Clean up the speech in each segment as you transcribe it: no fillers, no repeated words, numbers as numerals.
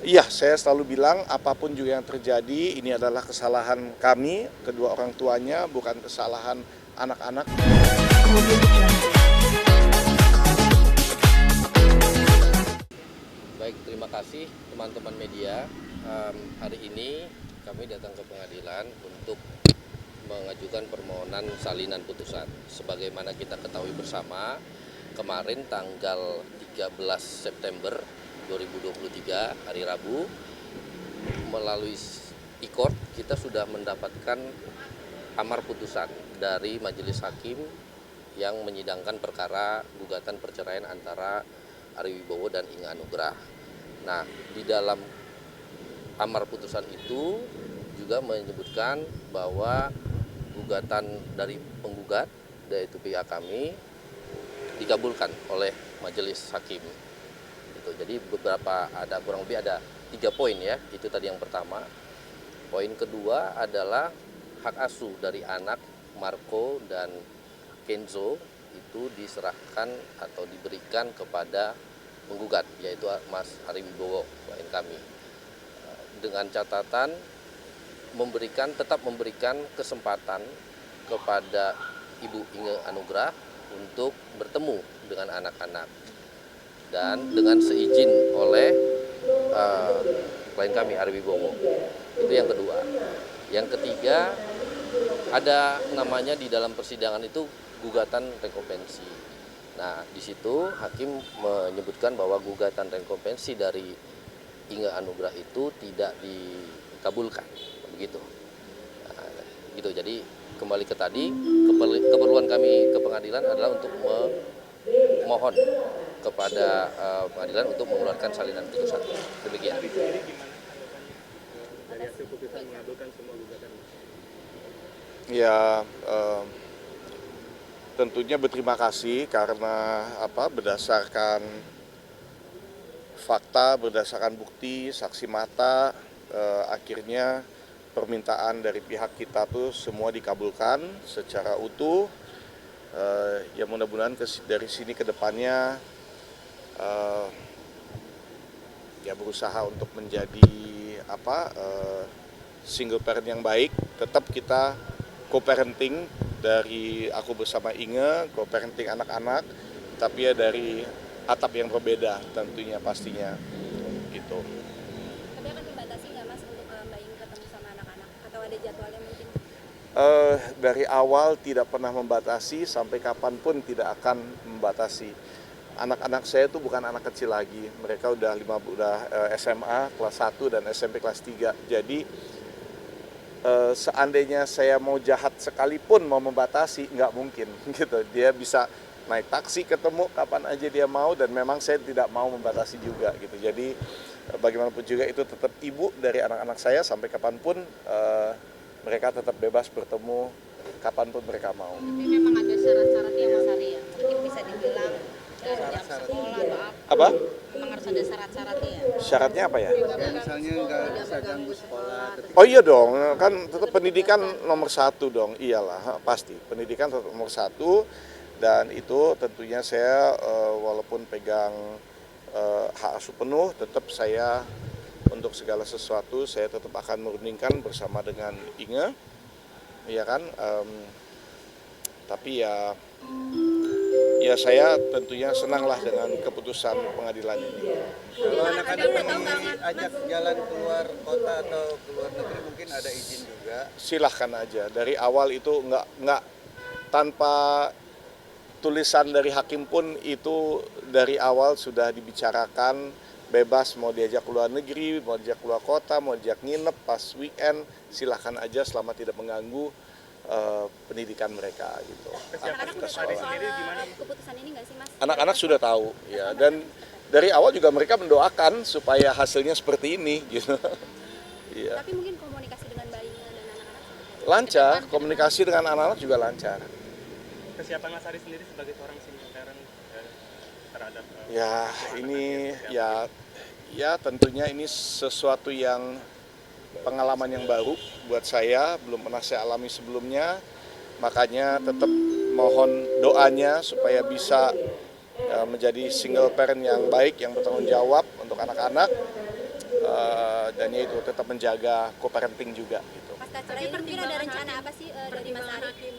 Iya, saya selalu bilang apapun juga yang terjadi ini adalah kesalahan kami, kedua orang tuanya, bukan kesalahan anak-anak. Baik, terima kasih teman-teman media. Hari ini kami datang ke pengadilan untuk mengajukan permohonan salinan putusan. Sebagaimana kita ketahui bersama, kemarin tanggal 13 September 2023, hari Rabu, melalui e-court kita sudah mendapatkan amar putusan dari majelis hakim yang menyidangkan perkara gugatan perceraian antara Ari Wibowo dan Inge Anugrah. Nah, di dalam amar putusan itu juga menyebutkan bahwa gugatan dari penggugat, yaitu pihak kami, dikabulkan oleh majelis hakim. Jadi ada kurang lebih ada 3 poin ya, itu tadi yang pertama. Poin kedua adalah hak asuh dari anak Marco dan Kenzo itu diserahkan atau diberikan kepada penggugat, yaitu Mas Ari Wibowo, klien kami. Dengan catatan tetap memberikan kesempatan kepada Ibu Inge Anugrah untuk bertemu dengan anak-anak dan dengan seizin oleh klien kami Ari Wibowo. Itu yang kedua. Yang ketiga, ada namanya di dalam persidangan itu gugatan rekompensi. Nah, di situ hakim menyebutkan bahwa gugatan rekompensi dari Inge Anugrah itu tidak dikabulkan, begitu. Nah, gitu. Jadi kembali ke tadi, keperluan kami ke pengadilan adalah untuk memohon kepada pengadilan untuk mengeluarkan salinan putusan. Demikian. Dari hasil putusan mengabulkan semua gugatan. Ya, tentunya berterima kasih karena berdasarkan fakta, berdasarkan bukti, saksi mata, akhirnya permintaan dari pihak kita tuh semua dikabulkan secara utuh. Ya mudah-mudahan dari sini ke depannya ya berusaha untuk menjadi single parent yang baik. Tetap kita co-parenting dari aku bersama Inge, co-parenting anak-anak, tapi ya dari atap yang berbeda tentunya pastinya gitu. Tapi akan dibatasi nggak Mas untuk Mbak Inge ketemu sama anak-anak atau ada jadwalnya mungkin? Dari awal tidak pernah membatasi, sampai kapanpun tidak akan membatasi. Anak-anak saya itu bukan anak kecil lagi, mereka udah SMA kelas 1 dan SMP kelas 3. Jadi seandainya saya mau jahat sekalipun mau membatasi, nggak mungkin gitu. Dia bisa naik taksi ketemu kapan aja dia mau, dan memang saya tidak mau membatasi juga gitu. Jadi bagaimanapun juga itu tetap ibu dari anak-anak saya, sampai kapanpun mereka tetap bebas bertemu kapanpun mereka mau. Tapi memang ada syarat-syaratnya Mas Ari ya, mungkin bisa dibilang dari jam sekolah atau Apa? memang harus ada syarat-syaratnya ya? Syaratnya apa ya? Misalnya nggak bisa ganggu sekolah. Oh iya dong, kan tetap pendidikan nomor 1 dong, iyalah pasti pendidikan tetap nomor 1, dan itu tentunya saya walaupun pegang hak asuh penuh, tetap saya untuk segala sesuatu saya tetap akan merundingkan bersama dengan Inge, ya kan. Tapi ya saya tentunya senanglah dengan keputusan pengadilan ini. Kalau anak-anak pengen diajak jalan keluar kota atau keluar negeri mungkin ada izin juga. Silahkan aja, dari awal itu nggak tanpa tulisan dari hakim pun itu dari awal sudah dibicarakan, bebas mau diajak keluar negeri, mau diajak keluar kota, mau diajak nginep pas weekend, silahkan aja selama tidak mengganggu pendidikan mereka gitu. Anak-anak udah tahu keputusan ini nggak sih Mas? Anak-anak sudah tahu ya, dan dari awal juga mereka mendoakan supaya hasilnya seperti ini gitu. Iya. Tapi mungkin komunikasi dengan Mbak Inge dan anak-anak Lancar, komunikasi dengan anak-anak juga lancar. Kesiapan Mas Ari sendiri sebagai seorang single parent terhadap Ya ini ya tentunya ini sesuatu yang pengalaman yang baru buat saya, belum pernah saya alami sebelumnya. Makanya tetap mohon doanya supaya bisa menjadi single parent yang baik, yang bertanggung jawab untuk anak-anak. dan ya itu tetap menjaga co-parenting juga gitu. Pasca cerai ini mungkin ada rencana apa sih dari Mas Ari? Hakim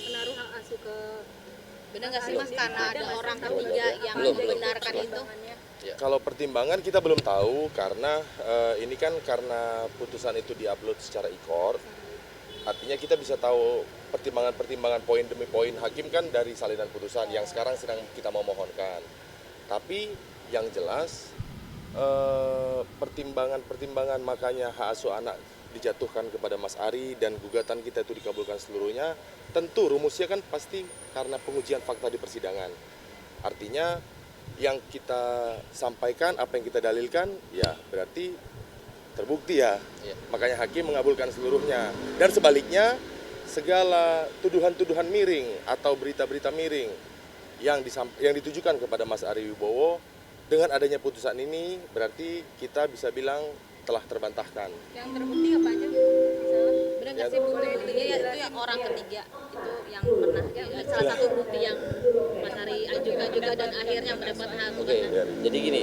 menaruh hak asuh ke Benar nggak sih Mas karena ada orang ketiga yang Belum. membenarkan itu? Kalau pertimbangan kita belum tahu karena ini kan karena putusan itu diupload secara e-court, artinya kita bisa tahu pertimbangan-pertimbangan poin demi poin hakim kan dari salinan putusan yang sekarang sedang kita memohonkan. Tapi yang jelas pertimbangan-pertimbangan makanya hak asuh anak dijatuhkan kepada Mas Ari dan gugatan kita itu dikabulkan seluruhnya, tentu rumusnya kan pasti karena pengujian fakta di persidangan. Artinya yang kita sampaikan, apa yang kita dalilkan, ya berarti terbukti ya. Iya. Makanya hakim mengabulkan seluruhnya. Dan sebaliknya, segala tuduhan-tuduhan miring atau berita-berita miring yang ditujukan kepada Mas Ari Wibowo, dengan adanya putusan ini berarti kita bisa bilang telah terbantahkan. yang terbukti apa aja? Benar nggak sih buktinya ya itu yang orang ketiga itu yang pernah salah satu bukti yang Mas Ari ajukan juga dan akhirnya mendapat hak. Oke, jadi gini,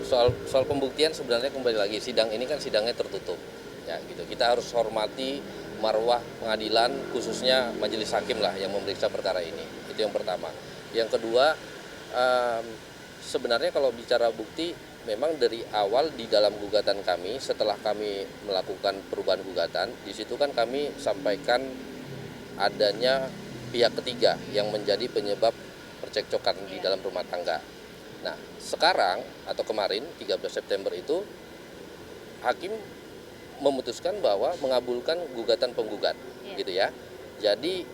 soal pembuktian sebenarnya kembali lagi sidang ini kan sidangnya tertutup, ya gitu. Kita harus hormati marwah pengadilan, khususnya majelis hakim lah yang memeriksa perkara ini. Itu yang pertama. Yang kedua, sebenarnya kalau bicara bukti, memang dari awal di dalam gugatan kami, setelah kami melakukan perubahan gugatan, di situ kan kami sampaikan adanya pihak ketiga yang menjadi penyebab percekcokan di dalam rumah tangga. Nah, sekarang atau kemarin 13 September itu hakim memutuskan bahwa mengabulkan gugatan penggugat, gitu ya. Jadi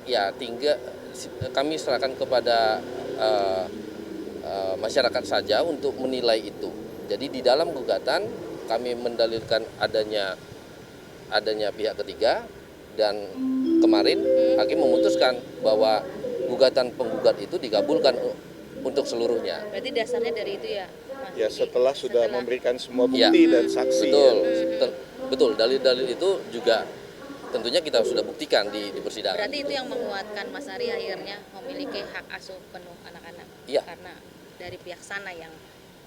ya tinggal kami serahkan kepada masyarakat saja untuk menilai itu. Jadi di dalam gugatan kami mendalilkan adanya pihak ketiga dan kemarin hakim memutuskan bahwa gugatan penggugat itu dikabulkan untuk seluruhnya. Berarti dasarnya dari itu ya Mas? Ya setelah sudah memberikan semua Ya, bukti dan saksi. betul, Ya. betul. Dalil-dalil itu juga tentunya kita sudah buktikan di persidangan. Berarti itu yang menguatkan Mas Ari akhirnya memiliki hak asuh penuh anak-anak. Iya. Karena dari pihak sana yang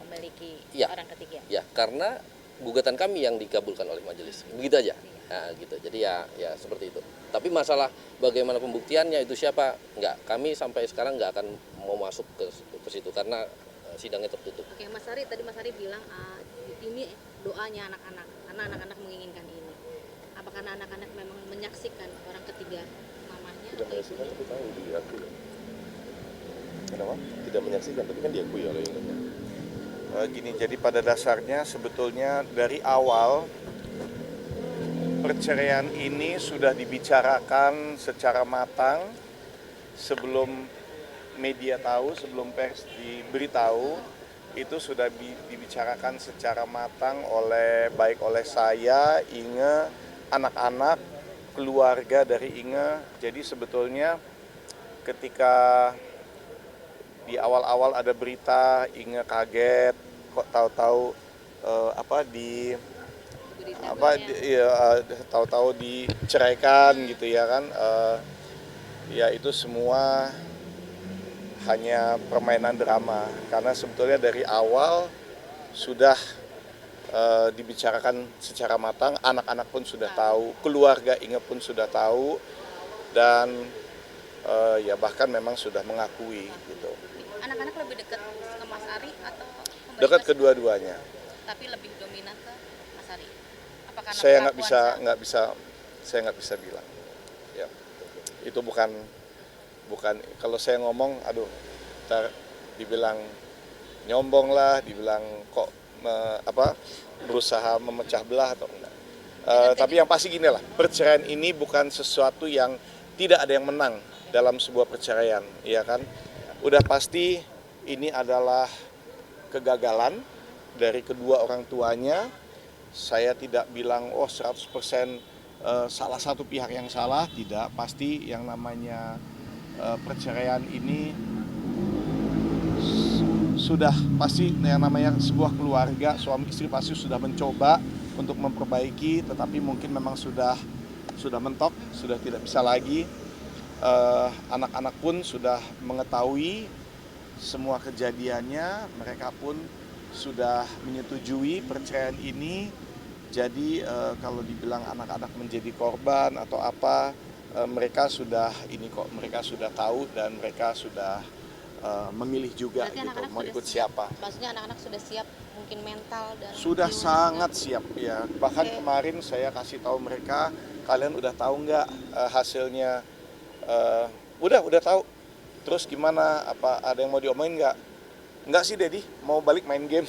memiliki Iya. orang ketiga. Ya, karena gugatan kami yang dikabulkan oleh majelis. Begitu aja. Nah, gitu. Jadi ya seperti itu. Tapi masalah bagaimana pembuktiannya itu siapa? Enggak. Kami sampai sekarang enggak akan mau masuk ke situ karena sidangnya tertutup. Oke, Mas Ari tadi Mas Ari bilang ini doanya anak-anak karena anak-anak menginginkan ini. Apakah anak-anak memang menyaksikan orang ketiga mamanya Tidak atau menyaksikan ibunya? tapi tahu diakui. Kenapa? Tidak menyaksikan tapi kan diakui oleh ibunya. Gini, jadi pada dasarnya sebetulnya dari awal perceraian ini sudah dibicarakan secara matang sebelum media tahu, sebelum pers diberitahu, itu sudah dibicarakan secara matang baik oleh saya, Inge, anak-anak, keluarga dari Inge. Jadi sebetulnya ketika di awal-awal ada berita, Inge kaget, kok tahu-tahu tahu-tahu diceraikan gitu ya kan. Ya itu semua hanya permainan drama karena sebetulnya dari awal sudah dibicarakan secara matang, anak-anak pun sudah tahu, keluarga Inge pun sudah tahu dan ya bahkan memang sudah mengakui gitu. Anak-anak lebih dekat ke Mas Ari atau kembali Dekat ke- kedua-duanya. tapi lebih dominan ke Mas Ari? Apa karena Saya perlakuan nggak bisa bilang. Ya. Itu bukan kalau saya ngomong, aduh, ntar dibilang nyombong lah, dibilang kok berusaha memecah belah atau enggak. Tapi yang pasti gini lah, perceraian ini bukan sesuatu yang tidak ada yang menang dalam sebuah perceraian, ya kan? Udah pasti ini adalah kegagalan dari kedua orang tuanya. Saya tidak bilang 100% salah satu pihak yang salah, tidak. Pasti yang namanya perceraian ini sudah pasti yang namanya sebuah keluarga, suami istri pasti sudah mencoba untuk memperbaiki, tetapi mungkin memang sudah mentok, sudah tidak bisa lagi. Anak-anak pun sudah mengetahui semua kejadiannya, mereka pun sudah menyetujui perceraian ini. Jadi kalau dibilang anak-anak menjadi korban atau apa, mereka sudah mereka sudah tahu dan mereka sudah memilih juga Berarti gitu anak-anak mau sudah ikut siap. siapa. Maksudnya anak-anak sudah siap mungkin mental dan Sudah jiwanya sangat juga. siap ya. Bahkan Oke. kemarin saya kasih tahu mereka, kalian udah tahu nggak hasilnya? Udah tahu. Terus gimana? Apa ada yang mau diomongin nggak? Nggak sih, Dedi. Mau balik main game.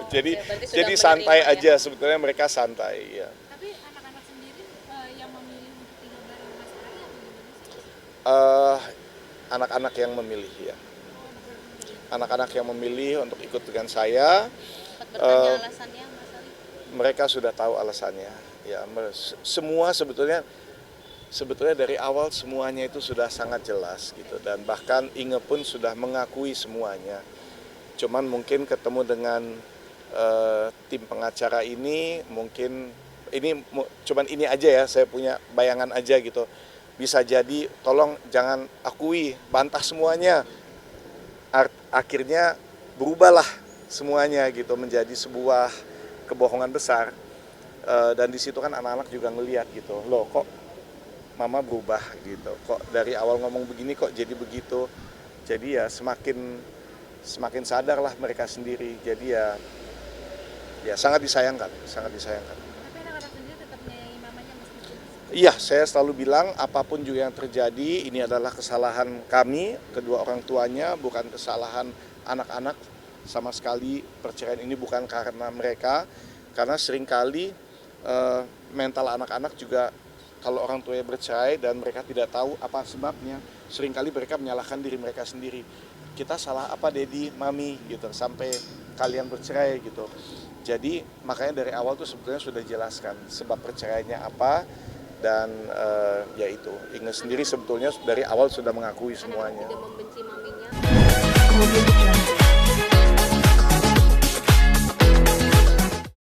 jadi oke. Berarti sudah jadi menerima santai ya? aja. Sebetulnya mereka santai ya. Tapi anak-anak sendiri yang memilih untuk tinggal bareng Mas Ari atau gimana sih? Anak-anak yang memilih ya. Anak-anak yang memilih untuk ikut dengan saya. Sempat bertanya alasannya Mas Ari? Mereka sudah tahu alasannya. Ya, semua sebetulnya dari awal semuanya itu sudah sangat jelas gitu, dan bahkan Inge pun sudah mengakui semuanya. Cuman mungkin ketemu dengan tim pengacara ini, mungkin cuman ini aja ya, saya punya bayangan aja gitu. Bisa jadi tolong jangan akui, bantah semuanya. Akhirnya berubahlah semuanya gitu menjadi sebuah kebohongan besar. Dan di situ kan anak-anak juga ngelihat gitu, loh kok mama berubah gitu, kok dari awal ngomong begini kok jadi begitu. Jadi ya semakin sadarlah mereka sendiri. Jadi ya sangat disayangkan. Tapi anak-anak sendiri tetap menyayangi mamanya meskipun Iya, saya selalu bilang apapun juga yang terjadi ini adalah kesalahan kami, kedua orang tuanya, bukan kesalahan anak-anak sama sekali. Perceraian ini bukan karena mereka, karena seringkali mental anak-anak juga kalau orang tuanya bercerai dan mereka tidak tahu apa sebabnya, seringkali mereka menyalahkan diri mereka sendiri. Kita salah apa Dedi, Mami gitu, sampai kalian bercerai gitu. Jadi makanya dari awal tuh sebetulnya sudah jelaskan sebab perceraiannya apa, dan ya itu Inge sendiri sebetulnya dari awal sudah mengakui semuanya. Anak-anak tidak membenci maminya